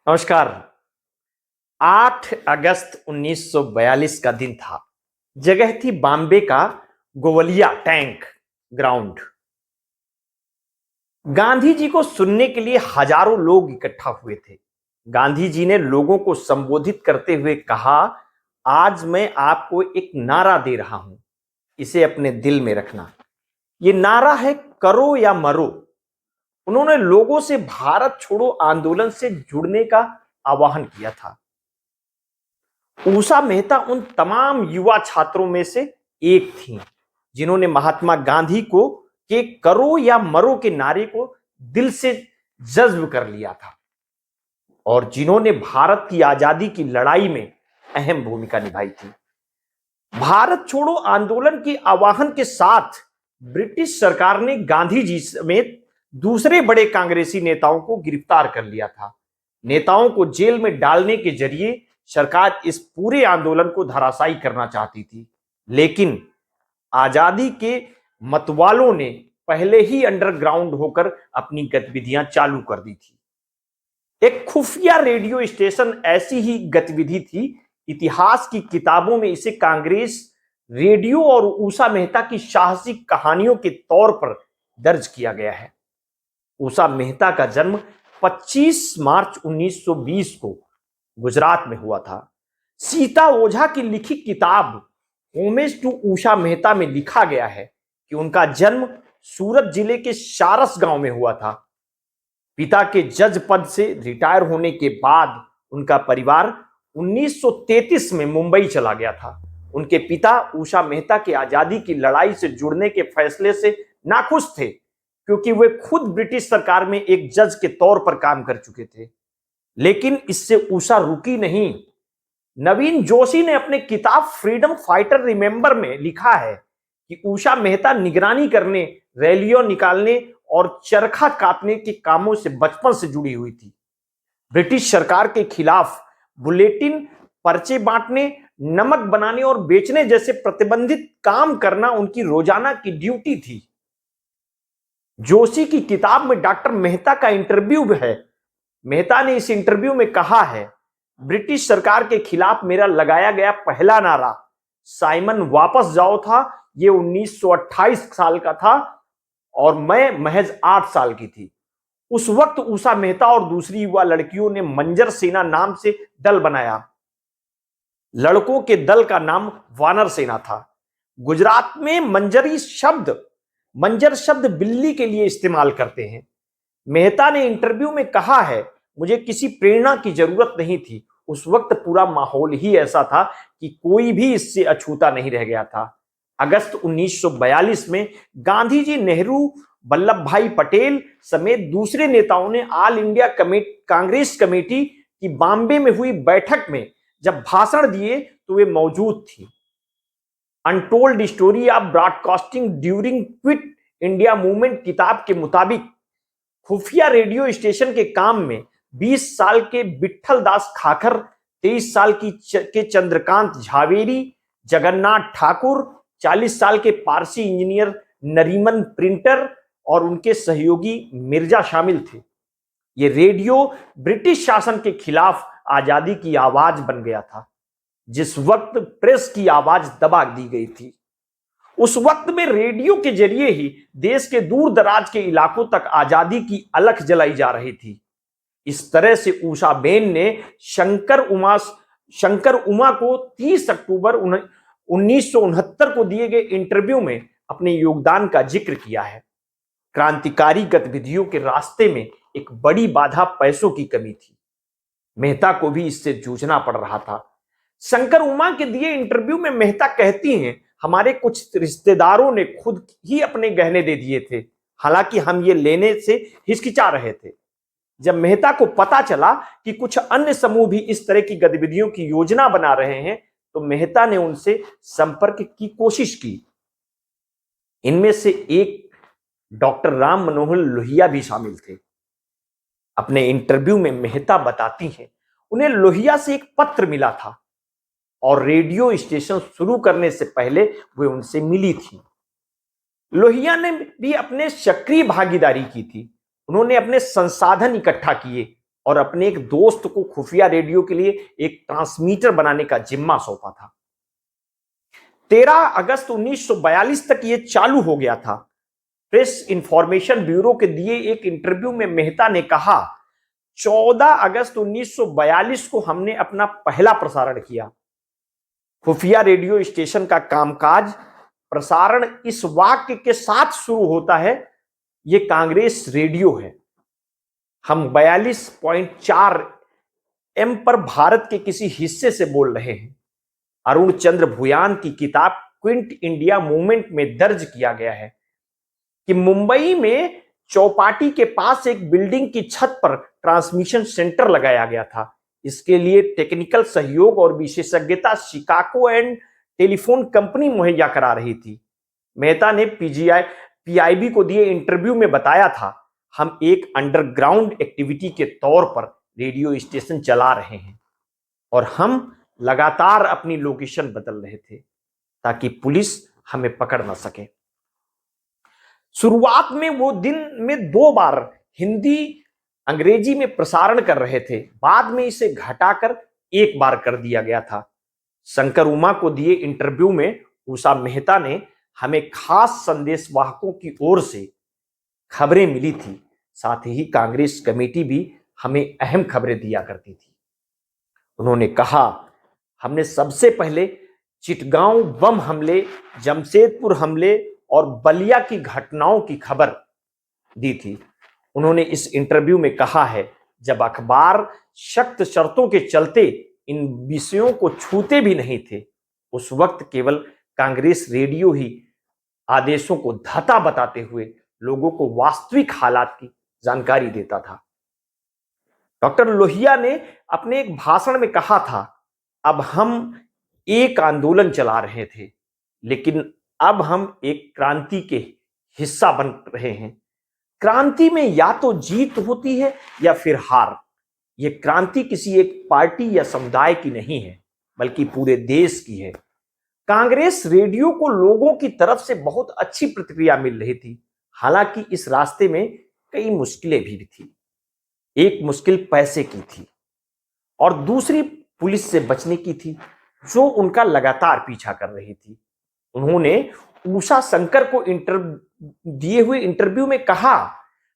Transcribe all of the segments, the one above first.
नमस्कार। 8 अगस्त 1942 का दिन था। जगह थी बॉम्बे का गोवलिया टैंक ग्राउंड। गांधी जी को सुनने के लिए हजारों लोग इकट्ठा हुए थे। गांधी जी ने लोगों को संबोधित करते हुए कहा, आज मैं आपको एक नारा दे रहा हूं, इसे अपने दिल में रखना। यह नारा है, करो या मरो। उन्होंने लोगों से भारत छोड़ो आंदोलन से जुड़ने का आह्वान किया था। उषा मेहता उन तमाम युवा छात्रों में से एक थी जिन्होंने महात्मा गांधी को के करो या मरो के नारे को दिल से जज्ब कर लिया था और जिन्होंने भारत की आजादी की लड़ाई में अहम भूमिका निभाई थी। भारत छोड़ो आंदोलन के आह्वान के साथ ब्रिटिश सरकार ने गांधी जी समेत दूसरे बड़े कांग्रेसी नेताओं को गिरफ्तार कर लिया था। नेताओं को जेल में डालने के जरिए सरकार इस पूरे आंदोलन को धराशायी करना चाहती थी, लेकिन आजादी के मतवालों ने पहले ही अंडरग्राउंड होकर अपनी गतिविधियां चालू कर दी थी। एक खुफिया रेडियो स्टेशन ऐसी ही गतिविधि थी। इतिहास की किताबों में इसे कांग्रेस रेडियो और उषा मेहता की साहसी कहानियों के तौर पर दर्ज किया गया है। उषा मेहता का जन्म 25 मार्च 1920 को गुजरात में हुआ था। सीता ओझा की लिखी किताब होमेज टू उषा मेहता में लिखा गया है कि उनका जन्म सूरत जिले के सारस गांव में हुआ था। पिता के जज पद से रिटायर होने के बाद उनका परिवार 1933 में मुंबई चला गया था। उनके पिता उषा मेहता के आजादी की लड़ाई से जुड़ने के फैसले से नाखुश थे, क्योंकि वे खुद ब्रिटिश सरकार में एक जज के तौर पर काम कर चुके थे। लेकिन इससे उषा रुकी नहीं। नवीन जोशी ने अपने किताब फ्रीडम फाइटर रिमेंबर में लिखा है कि उषा मेहता निगरानी करने, रैलियों निकालने और चरखा कातने के कामों से बचपन से जुड़ी हुई थी। ब्रिटिश सरकार के खिलाफ बुलेटिन, पर्चे बांटने, नमक बनाने और बेचने जैसे प्रतिबंधित काम करना उनकी रोजाना की ड्यूटी थी। जोशी की किताब में डॉक्टर मेहता का इंटरव्यू है। मेहता ने इस इंटरव्यू में कहा है, ब्रिटिश सरकार के खिलाफ मेरा लगाया गया पहला नारा साइमन वापस जाओ था। यह 1928 साल का था और मैं महज 8 साल की थी। उस वक्त उषा मेहता और दूसरी युवा लड़कियों ने मंजर सेना नाम से दल बनाया। लड़कों के दल का नाम वानर सेना था। गुजरात में मंजर शब्द बिल्ली के लिए इस्तेमाल करते हैं। मेहता ने इंटरव्यू में कहा है, मुझे किसी प्रेरणा की जरूरत नहीं थी। उस वक्त पूरा माहौल ही ऐसा था कि कोई भी इससे अछूता नहीं रह गया था। अगस्त 1942 में गांधी जी, नेहरू, वल्लभ भाई पटेल समेत दूसरे नेताओं ने ऑल इंडिया कांग्रेस कमेटी की बॉम्बे में हुई बैठक में जब भाषण दिए तो वे मौजूद थी। Untold story of broadcasting during quit India movement किताब के मुताबिक खुफिया रेडियो स्टेशन के काम में 20 साल के विट्ठल दास खाखर, 23 साल के चंद्रकांत झावेरी, जगन्नाथ ठाकुर, 40 साल के पारसी इंजीनियर नरीमन प्रिंटर और उनके सहयोगी मिर्जा शामिल थे। ये रेडियो ब्रिटिश शासन के खिलाफ आजादी की आवाज बन गया था, जिस वक्त प्रेस की आवाज दबा दी गई थी। उस वक्त में रेडियो के जरिए ही देश के दूर दराज के इलाकों तक आजादी की अलख जलाई जा रही थी। इस तरह से उषा बेन ने शंकर उमा को 30 अक्टूबर 1969 को दिए गए इंटरव्यू में अपने योगदान का जिक्र किया है। क्रांतिकारी गतिविधियों के रास्ते में एक बड़ी बाधा पैसों की कमी थी। मेहता को भी इससे जूझना पड़ रहा था। शंकर उमा के दिए इंटरव्यू में मेहता कहती हैं, हमारे कुछ रिश्तेदारों ने खुद ही अपने गहने दे दिए थे, हालांकि हम ये लेने से हिचकिचा रहे थे। जब मेहता को पता चला कि कुछ अन्य समूह भी इस तरह की गतिविधियों की योजना बना रहे हैं, तो मेहता ने उनसे संपर्क की कोशिश की। इनमें से एक डॉक्टर राम मनोहर लोहिया भी शामिल थे। अपने इंटरव्यू में मेहता बताती हैं, उन्हें लोहिया से एक पत्र मिला था और रेडियो स्टेशन शुरू करने से पहले वे उनसे मिली थी। लोहिया ने भी अपने सक्रिय भागीदारी की थी। उन्होंने अपने संसाधन इकट्ठा किए और अपने एक दोस्त को खुफिया रेडियो के लिए एक ट्रांसमीटर बनाने का जिम्मा सौंपा था। 13 अगस्त 1942 तक यह चालू हो गया था। प्रेस इंफॉर्मेशन ब्यूरो के दिए एक इंटरव्यू में मेहता ने कहा, 14 अगस्त 1942 को हमने अपना पहला प्रसारण किया। खुफिया रेडियो स्टेशन का कामकाज प्रसारण इस वाक्य के साथ शुरू होता है, यह कांग्रेस रेडियो है। हम 42.4 एम पर भारत के किसी हिस्से से बोल रहे हैं। अरुण चंद्र भुयान की किताब क्विंट इंडिया मूवमेंट में दर्ज किया गया है कि मुंबई में चौपाटी के पास एक बिल्डिंग की छत पर ट्रांसमिशन सेंटर लगाया गया था। इसके लिए टेक्निकल सहयोग और विशेषज्ञता शिकागो एंड टेलीफोन कंपनी मुहैया करा रही थी। मेहता ने पीआईबी को दिए इंटरव्यू में बताया था, हम एक अंडरग्राउंड एक्टिविटी के तौर पर रेडियो स्टेशन चला रहे हैं और हम लगातार अपनी लोकेशन बदल रहे थे ताकि पुलिस हमें पकड़ ना सके। शुरुआत में वो दिन में 2 बार हिंदी अंग्रेजी में प्रसारण कर रहे थे, बाद में इसे घटाकर 1 बार कर दिया गया था। शंकर उमा को दिए इंटरव्यू में उषा मेहता ने हमें खास संदेशवाहकों की ओर से खबरें मिली थी, साथ ही कांग्रेस कमेटी भी हमें अहम खबरें दिया करती थी। उन्होंने कहा, हमने सबसे पहले चिटगांव बम हमले, जमशेदपुर हमले और बलिया की घटनाओं की खबर दी थी। उन्होंने इस इंटरव्यू में कहा है, जब अखबार सख्त शर्तों के चलते इन विषयों को छूते भी नहीं थे, उस वक्त केवल कांग्रेस रेडियो ही आदेशों को धता बताते हुए लोगों को वास्तविक हालात की जानकारी देता था। डॉक्टर लोहिया ने अपने एक भाषण में कहा था, अब हम एक आंदोलन चला रहे थे, लेकिन अब हम एक क्रांति के हिस्सा बन रहे हैं। क्रांति में या तो जीत होती है या फिर हार। यह क्रांति किसी एक पार्टी या समुदाय की नहीं है, बल्कि पूरे देश की है। कांग्रेस रेडियो को लोगों की तरफ से बहुत अच्छी प्रतिक्रिया मिल रही थी। हालांकि इस रास्ते में कई मुश्किलें भी थी। एक मुश्किल पैसे की थी और दूसरी पुलिस से बचने की थी, जो उनका लगातार पीछा कर रही थी। उन्होंने उषा शंकर को दिए हुए इंटरव्यू में कहा,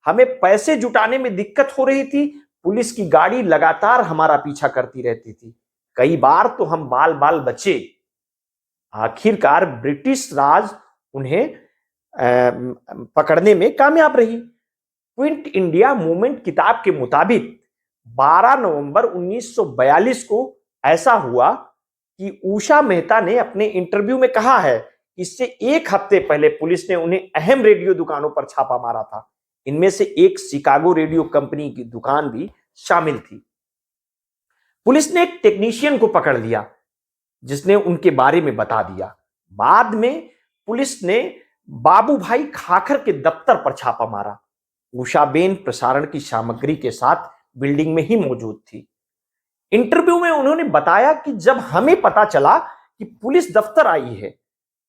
हमें पैसे जुटाने में दिक्कत हो रही थी, पुलिस की गाड़ी लगातार हमारा पीछा करती रहती थी, कई बार तो हम बाल बाल बचे। आखिरकार ब्रिटिश राज उन्हें पकड़ने में कामयाब रही। क्विंट इंडिया मूवमेंट किताब के मुताबिक 12 नवंबर 1942 को ऐसा हुआ कि उषा मेहता ने अपने इंटरव्यू में कहा है, इससे 1 हफ्ते पहले पुलिस ने उन्हें अहम रेडियो दुकानों पर छापा मारा था। इनमें से एक शिकागो रेडियो कंपनी की दुकान भी शामिल थी। पुलिस ने एक टेक्नीशियन को पकड़ लिया, जिसने उनके बारे में बता दिया। बाद में पुलिस ने बाबू भाई खाखर के दफ्तर पर छापा मारा। उषाबेन प्रसारण की सामग्री के साथ बिल्डिंग में ही मौजूद थी। इंटरव्यू में उन्होंने बताया कि जब हमें पता चला कि पुलिस दफ्तर आई है,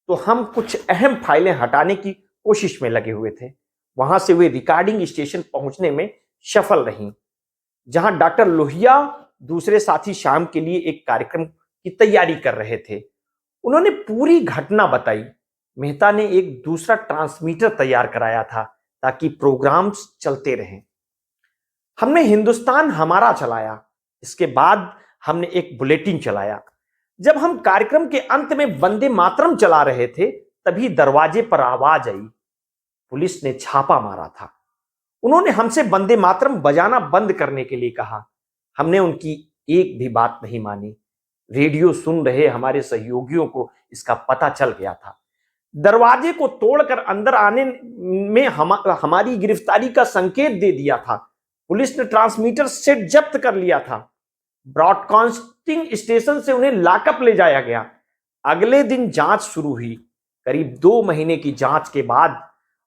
तो हम कुछ अहम फाइलें हटाने की कोशिश में लगे हुए थे। वहां से वे रिकॉर्डिंग स्टेशन पहुंचने में सफल रहीं, जहां डॉक्टर लोहिया दूसरे साथी शाम के लिए एक कार्यक्रम की तैयारी कर रहे थे। उन्होंने पूरी घटना बताई। मेहता ने एक दूसरा ट्रांसमीटर तैयार कराया था ताकि प्रोग्राम्स चलते रहें। हमने हिंदुस्तान हमारा चलाया। इसके बाद हमने एक बुलेटिन चलाया। जब हम कार्यक्रम के अंत में वंदे मातरम चला रहे थे, तभी दरवाजे पर आवाज आई। पुलिस ने छापा मारा था। उन्होंने हमसे वंदे मातरम बजाना बंद करने के लिए कहा। हमने उनकी एक भी बात नहीं मानी। रेडियो सुन रहे हमारे सहयोगियों को इसका पता चल गया था। दरवाजे को तोड़कर अंदर आने में हमारी गिरफ्तारी का संकेत दे दिया था। पुलिस ने ट्रांसमीटर सेट जब्त कर लिया था। ब्रॉडकास्टिंग स्टेशन से उन्हें लॉकअप ले जाया गया। अगले दिन जांच शुरू हुई। करीब 2 महीने की जांच के बाद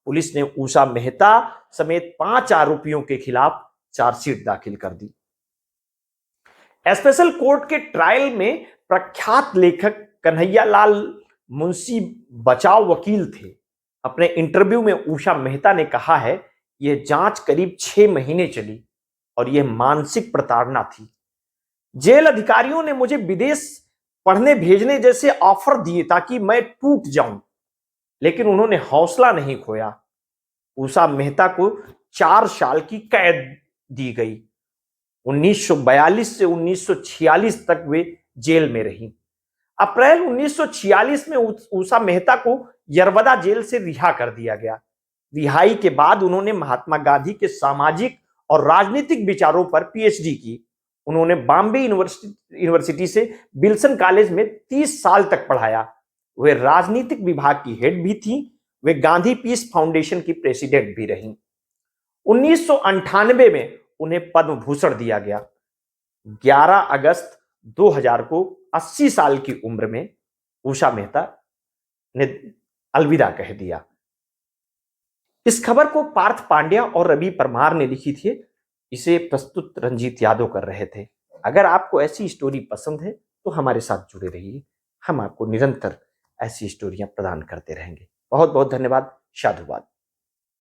पुलिस ने उषा मेहता समेत 5 आरोपियों के खिलाफ चार्जशीट दाखिल कर दी। स्पेशल कोर्ट के ट्रायल में प्रख्यात लेखक कन्हैयालाल मुंशी बचाव वकील थे। अपने इंटरव्यू में उषा मेहता ने कहा है, यह जांच करीब 6 महीने चली। और यह मानसिक प्रताड़ना थी। जेल अधिकारियों ने मुझे विदेश पढ़ने भेजने जैसे ऑफर दिए ताकि मैं टूट जाऊं, लेकिन उन्होंने हौसला नहीं खोया। उषा मेहता को 4 साल की कैद दी गई। 1942 से 1946 तक वे जेल में रही। अप्रैल 1946 में उषा मेहता को यरवदा जेल से रिहा कर दिया गया। रिहाई के बाद उन्होंने महात्मा गांधी के सामाजिक और राजनीतिक विचारों पर पीएचडी की। उन्होंने बॉम्बे यूनिवर्सिटी से विल्सन कॉलेज में 30 साल तक पढ़ाया। वे राजनीतिक विभाग की हेड भी थी। वे गांधी पीस फाउंडेशन की प्रेसिडेंट भी रहीं। 1998 में उन्हें पद्म भूषण दिया गया। 11 अगस्त 2000 को 80 साल की उम्र में उषा मेहता ने अलविदा कह दिया। इस खबर को पार्थ पांड्या और रवि परमार ने लिखी थी। इसे प्रस्तुत रंजीत यादव कर रहे थे। अगर आपको ऐसी स्टोरी पसंद है तो हमारे साथ जुड़े रहिए। हम आपको निरंतर ऐसी स्टोरियां प्रदान करते रहेंगे। बहुत बहुत धन्यवाद। साधुवाद।